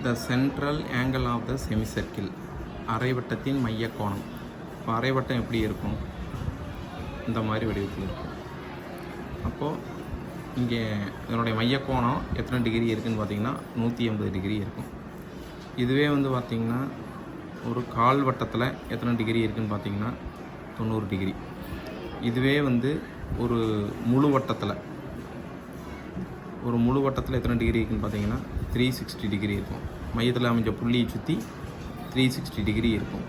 The central angle of the semicircle. அரைவட்டத்தின் மைய கோணம். இப்போ அரைவட்டம் எப்படி இருக்கும்? இந்த மாதிரி வடிவத்தில் இருக்கும். அப்போது இங்கே இதனுடைய மைய கோணம் எத்தனை டிகிரி இருக்குதுன்னு பார்த்தீங்கன்னா 180 டிகிரி இருக்கும். இதுவே வந்து பார்த்திங்கன்னா ஒரு கால் வட்டத்தில் எத்தனை டிகிரி இருக்குதுன்னு பார்த்தீங்கன்னா 90 டிகிரி. இதுவே வந்து ஒரு முழு வட்டத்தில் எத்தனை டிகிரி இருக்குதுன்னு பார்த்தீங்கன்னா 360 டிகிரி இருக்கும். மையத்தில் அமைஞ்ச புள்ளியை சுற்றி 360 டிகிரி இருக்கும்.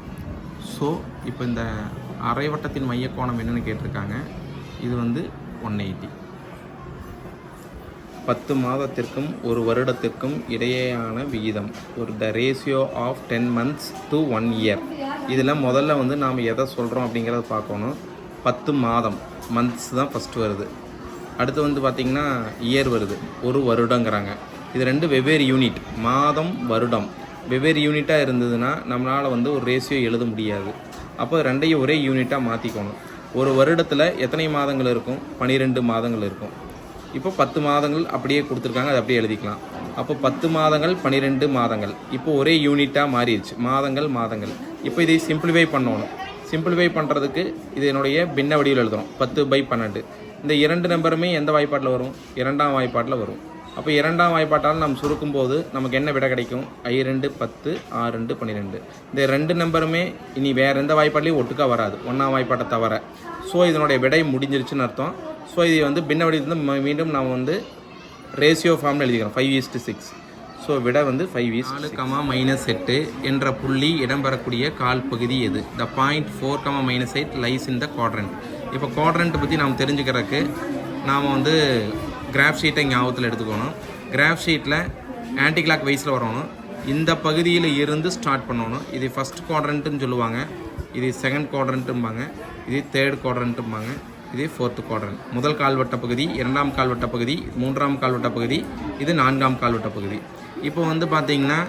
ஸோ இப்போ இந்த அரைவட்டத்தின் மைய கோணம் என்னென்னு கேட்டிருக்காங்க. இது வந்து 180. 10 மாதத்திற்கும் ஒரு வருடத்திற்கும் இடையேயான விகிதம். The ratio of 10 months to 1 year. இதில் முதல்ல வந்து நாம் எதை சொல்கிறோம் அப்படிங்கிறத பார்க்கணும். 10 மாதம் மந்த்ஸ் தான் ஃபஸ்ட்டு வருது. அடுத்து வந்து பார்த்திங்கன்னா இயர் வருது, ஒரு வருடங்கிறாங்க. இது ரெண்டு வெவ்வேறு யூனிட். மாதம் வருடம் வெவ்வேறு யூனிட்டாக இருந்ததுன்னா நம்மளால் வந்து ஒரு ரேஷியோ எழுத முடியாது. அப்போ ரெண்டையும் ஒரே யூனிட்டாக மாற்றிக்கணும். ஒரு வருடத்தில் எத்தனை மாதங்கள் இருக்கும்? 12 மாதங்கள் இருக்கும். இப்போ 10 மாதங்கள் அப்படியே கொடுத்துருக்காங்க, அதை அப்படியே எழுதிக்கலாம். அப்போ 10 மாதங்கள் 12 மாதங்கள் இப்போ ஒரே யூனிட்டாக மாறிடுச்சு. மாதங்கள். இப்போ இதை சிம்பிளிஃபை பண்ணணும். சிம்பிளிஃபை பண்ணுறதுக்கு இது என்னுடைய பின்ன வடிவில் எழுதுகிறோம். 10/12. இந்த இரண்டு நம்பருமே எந்த வாய்ப்பாட்டில் வரும்? இரண்டாம் வாய்ப்பாட்டில் வரும். அப்போ இரண்டாம் வாய்ப்பாட்டால் நம்ம சுருக்கும் போது நமக்கு என்ன விடை கிடைக்கும்? I2 10, R2 12. இந்த ரெண்டு நம்பருமே இனி வேறு எந்த வாய்ப்பாட்லையும் ஒட்டுக்கா வராது, ஒன்றாம் வாய்ப்பாட்டை தவிர. ஸோ இதனுடைய விடை முடிஞ்சிருச்சுன்னு அர்த்தம். ஸோ இது வந்து பின்ன வடிவத்தில் மீண்டும் நாம் வந்து ரேஷியோ ஃபார்மில் எழுதிக்கிறோம் 5:6. ஸோ விடை வந்து 5:4, என்ற புள்ளி இடம்பெறக்கூடிய கால் பகுதி எது? The point 4, -8 lies in the quadrant. இப்போ குவாட்ரண்ட்டை பற்றி நாம் தெரிஞ்சுக்கிறதுக்கு நாம் வந்து கிராஃப் ஷீட்டை ஞாபகத்தில் எடுத்துக்கணும். கிராஃப் ஷீட்டில் ஆன்டி கிளாக் வைஸில் வரணும். இந்த பகுதியில் இருந்து ஸ்டார்ட் பண்ணணும். இது ஃபஸ்ட் குவாட்ரண்ட்டுன்னு சொல்லுவாங்க, இது செகண்ட் குவாட்ரண்ட்டும்பாங்க, இது தேர்ட் குவாட்ரண்ட்டும்பாங்க, இது ஃபோர்த்து குவாட்ரண்ட். முதல் கால்வட்ட பகுதி, இரண்டாம் கால்வட்ட பகுதி, மூன்றாம் கால்வட்ட பகுதி, இது நான்காம் கால்வட்ட பகுதி. இப்போ வந்து பார்த்திங்கன்னா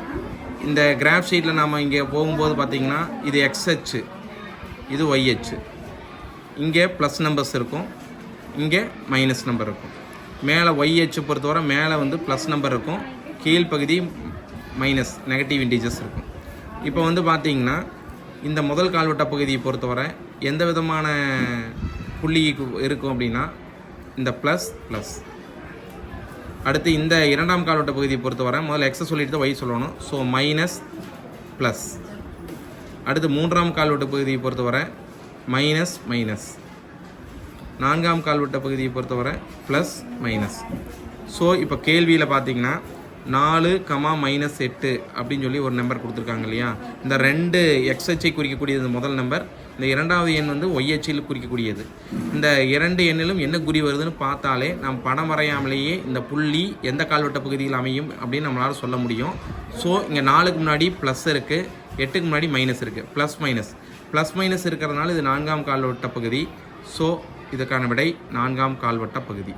இந்த கிராஃப் ஷீட்டில் நாம் இங்கே போகும்போது பார்த்திங்கன்னா இது XH, இது YH. இங்கே ப்ளஸ் நம்பர்ஸ் இருக்கும், இங்கே மைனஸ் நம்பர் இருக்கும். மேலே YH பொறுத்தவரை மேலே வந்து ப்ளஸ் நம்பர் இருக்கும், கீழ்ப்பகுதி மைனஸ் நெகட்டிவ் இன்டீஜர்ஸ் இருக்கும். இப்போ வந்து பார்த்திங்கன்னா இந்த முதல் கால்வட்ட பகுதியை பொறுத்தவரை எந்த விதமான புள்ளி இருக்கும் அப்படின்னா இந்த ப்ளஸ். அடுத்து இந்த இரண்டாம் கால்வட்ட பகுதியை பொறுத்தவரை முதல்ல X சொல்லிட்டு தான் Y சொல்லணும். So minus. அடுத்து மூன்றாம் கால்வட்ட பகுதியை பொறுத்தவரை மைனஸ். நான்காம் கால்வட்ட பகுதியை பொறுத்தவரை ப்ளஸ். ஸோ இப்போ கேள்வியில் பார்த்தீங்கன்னா 4, -8 அப்படின்னு சொல்லி ஒரு நம்பர் கொடுத்துருக்காங்க இல்லையா? இந்த ரெண்டு XHஐ குறிக்கக்கூடியது முதல் நம்பர், இந்த இரண்டாவது எண் வந்து YHயில் குறிக்கக்கூடியது. இந்த இரண்டு எண்ணிலும் என்ன குறி வருதுன்னு பார்த்தாலே நாம் படம் வரையாமலேயே இந்த புள்ளி எந்த கால்வட்ட பகுதியில் அமையும் அப்படின்னு நம்மளால் சொல்ல முடியும். ஸோ இங்கே 4க்கு முன்னாடி ப்ளஸ் இருக்குது, 8க்கு முன்னாடி மைனஸ் இருக்குது. ப்ளஸ் மைனஸ் இருக்கிறதுனால இது நான்காம் கால்வட்ட பகுதி. ஸோ இதற்கான விடை நான்காம் கால்வட்ட பகுதி.